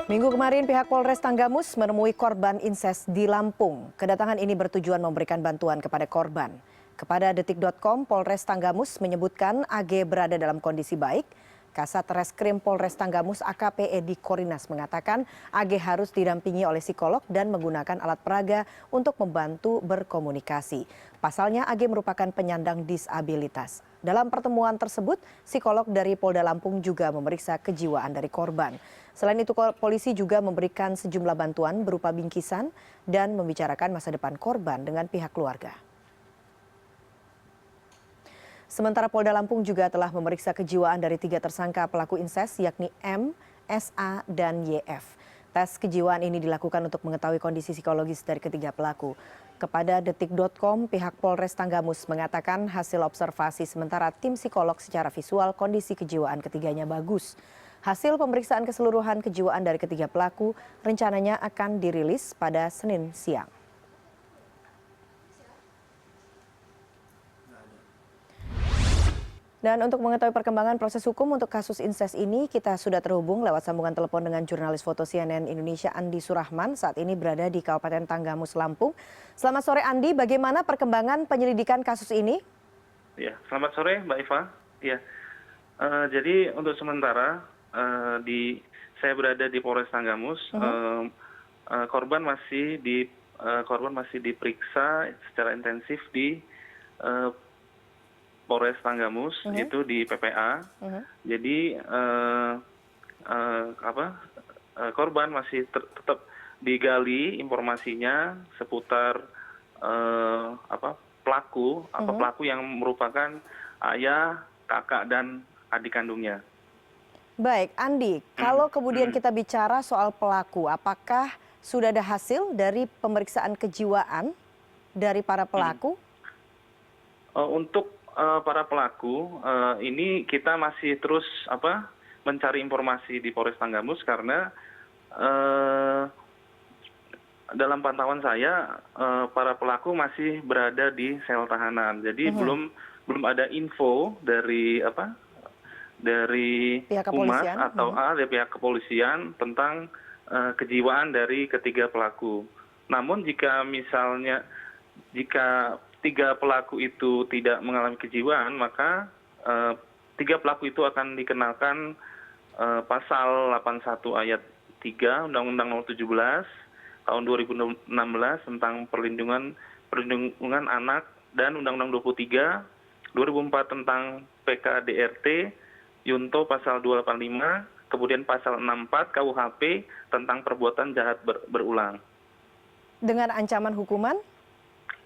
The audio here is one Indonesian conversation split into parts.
Minggu kemarin pihak Polres Tanggamus menemui korban incest di Lampung. Kedatangan ini bertujuan memberikan bantuan kepada korban. Kepada detik.com, Polres Tanggamus menyebutkan AG berada dalam kondisi baik. Kasat Reskrim Polres Tanggamus AKP Edi Korinas mengatakan AG harus didampingi oleh psikolog dan menggunakan alat peraga untuk membantu berkomunikasi. Pasalnya AG merupakan penyandang disabilitas. Dalam pertemuan tersebut, psikolog dari Polda Lampung juga memeriksa kejiwaan dari korban. Selain itu, polisi juga memberikan sejumlah bantuan berupa bingkisan dan membicarakan masa depan korban dengan pihak keluarga. Sementara Polda Lampung juga telah memeriksa kejiwaan dari 3 tersangka pelaku incest yakni M, SA, dan YF. Tes kejiwaan ini dilakukan untuk mengetahui kondisi psikologis dari ketiga pelaku. Kepada detik.com, pihak Polres Tanggamus mengatakan hasil observasi sementara tim psikolog secara visual kondisi kejiwaan ketiganya bagus. Hasil pemeriksaan keseluruhan kejiwaan dari ketiga pelaku rencananya akan dirilis pada Senin siang. Dan untuk mengetahui perkembangan proses hukum untuk kasus incest ini, kita sudah terhubung lewat sambungan telepon dengan jurnalis foto CNN Indonesia Andi Surahman, saat ini berada di Kabupaten Tanggamus, Lampung. Selamat sore Andi, bagaimana perkembangan penyelidikan kasus ini? Ya, selamat sore Mbak Eva. Ya, jadi untuk sementara saya berada di Polres Tanggamus, korban masih diperiksa secara intensif di Polres Tanggamus, itu di PPA. Jadi korban masih tetap digali informasinya seputar pelaku yang merupakan ayah, kakak, dan adik kandungnya. Baik, Andi, kalau kemudian kita bicara soal pelaku, apakah sudah ada hasil dari pemeriksaan kejiwaan dari para pelaku? Untuk para pelaku, ini kita masih terus mencari informasi di Polres Tanggamus karena dalam pantauan saya para pelaku masih berada di sel tahanan. Jadi belum ada info dari Pihak Humas kepolisian? atau dari pihak kepolisian tentang kejiwaan dari ketiga pelaku. Namun jika 3 pelaku itu tidak mengalami kejiwaan, maka 3 pelaku itu akan dikenakan pasal 81 ayat 3 Undang-Undang Nomor 17 tahun 2016 tentang perlindungan anak dan Undang-Undang 23 2004 tentang PKDRT Yunto pasal 285, kemudian pasal 64 KUHP tentang perbuatan jahat berulang. Dengan ancaman hukuman?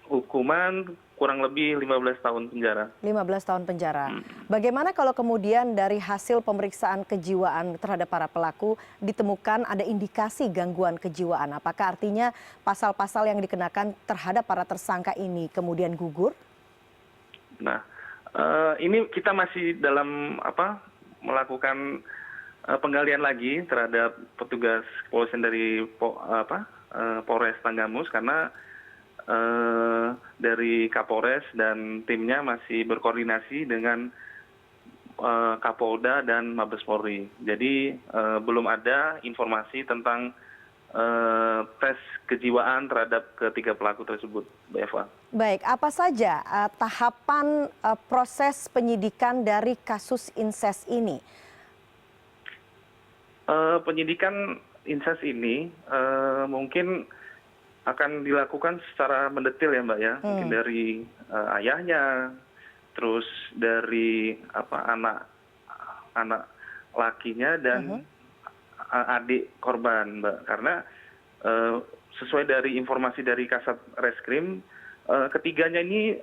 Hukuman kurang lebih 15 tahun penjara. 15 tahun penjara. Bagaimana kalau kemudian dari hasil pemeriksaan kejiwaan terhadap para pelaku ditemukan ada indikasi gangguan kejiwaan? Apakah artinya pasal-pasal yang dikenakan terhadap para tersangka ini kemudian gugur? Nah, ini kita masih dalam melakukan penggalian lagi terhadap petugas kepolisian dari Polres Tanggamus karena dari Kapolres dan timnya masih berkoordinasi dengan Kapolda dan Mabes Polri. Jadi belum ada informasi tentang tes kejiwaan terhadap ketiga pelaku tersebut, Mbak Eva. Baik, apa saja tahapan proses penyidikan dari kasus incest ini? Penyidikan incest ini mungkin akan dilakukan secara mendetil ya Mbak ya, mungkin dari ayahnya, terus dari anak lakinya dan adik korban Mbak, karena sesuai dari informasi dari Kasat Reskrim, ketiganya ini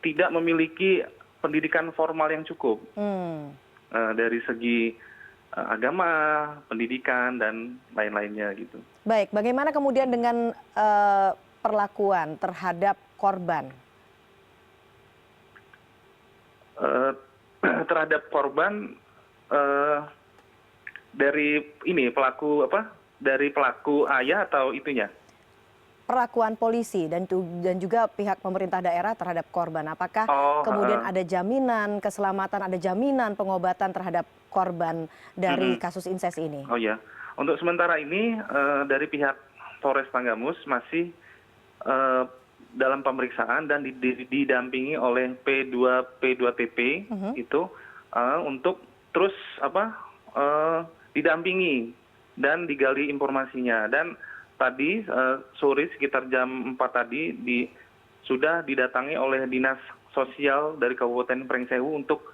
tidak memiliki pendidikan formal yang cukup dari segi agama, pendidikan, dan lain-lainnya gitu. Baik, bagaimana kemudian dengan perlakuan terhadap korban? Terhadap korban dari pelaku ayah atau itunya? perlakuan polisi dan juga pihak pemerintah daerah terhadap korban. Apakah kemudian ada jaminan keselamatan, ada jaminan pengobatan terhadap korban dari kasus inses ini? Oh ya, untuk sementara ini dari pihak Polres Tanggamus masih dalam pemeriksaan dan didampingi oleh P2TP itu untuk terus didampingi dan digali informasinya. Dan tadi sore sekitar jam 4 tadi sudah didatangi oleh Dinas Sosial dari Kabupaten Pringsewu untuk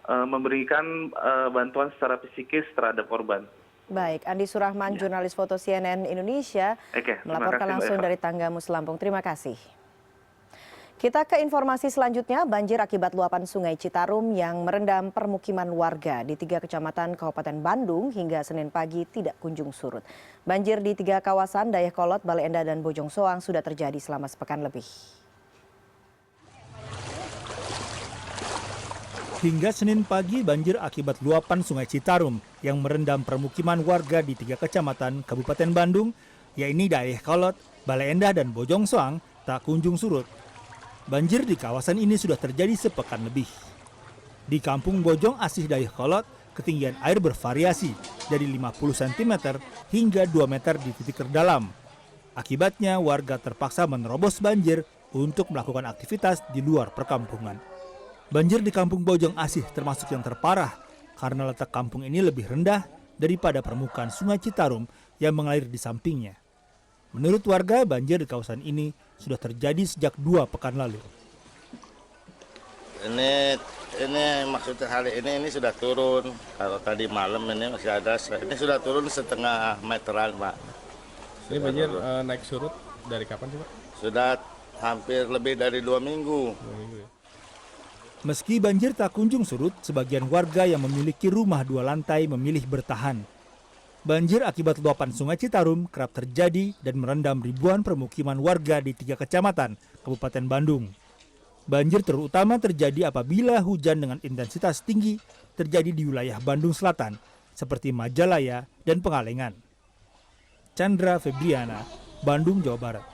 memberikan bantuan secara psikis terhadap korban. Baik, Andi Surahman, jurnalis foto CNN Indonesia, melaporkan langsung dari Tanggamus, Lampung. Terima kasih. Kita ke informasi selanjutnya, banjir akibat luapan Sungai Citarum yang merendam permukiman warga di 3 kecamatan Kabupaten Bandung hingga Senin pagi tidak kunjung surut. Banjir di 3 kawasan Dayakolot, Bale Endah, dan Bojong Soang sudah terjadi selama sepekan lebih. Hingga Senin pagi, banjir akibat luapan Sungai Citarum yang merendam permukiman warga di 3 kecamatan Kabupaten Bandung, yakni Dayakolot, Bale Endah, dan Bojong Soang, tak kunjung surut. Banjir di kawasan ini sudah terjadi sepekan lebih. Di Kampung Bojong Asih Dayakolot, ketinggian air bervariasi dari 50 cm hingga 2 meter di titik terdalam. Akibatnya warga terpaksa menerobos banjir untuk melakukan aktivitas di luar perkampungan. Banjir di Kampung Bojong Asih termasuk yang terparah karena letak kampung ini lebih rendah daripada permukaan Sungai Citarum yang mengalir di sampingnya. Menurut warga, banjir di kawasan ini sudah terjadi sejak 2 pekan lalu. Ini maksudnya hari ini sudah turun. Kalau tadi malam ini masih ada. Ini sudah turun setengah meteran, Pak. Ini banjir naik surut dari kapan sih, Pak? Sudah hampir lebih dari 2 minggu. 2 minggu ya. Meski banjir tak kunjung surut, sebagian warga yang memiliki rumah 2 lantai memilih bertahan. Banjir akibat luapan Sungai Citarum kerap terjadi dan merendam ribuan permukiman warga di 3 kecamatan Kabupaten Bandung. Banjir terutama terjadi apabila hujan dengan intensitas tinggi terjadi di wilayah Bandung Selatan, seperti Majalaya dan Pengalengan. Chandra Febriana, Bandung, Jawa Barat.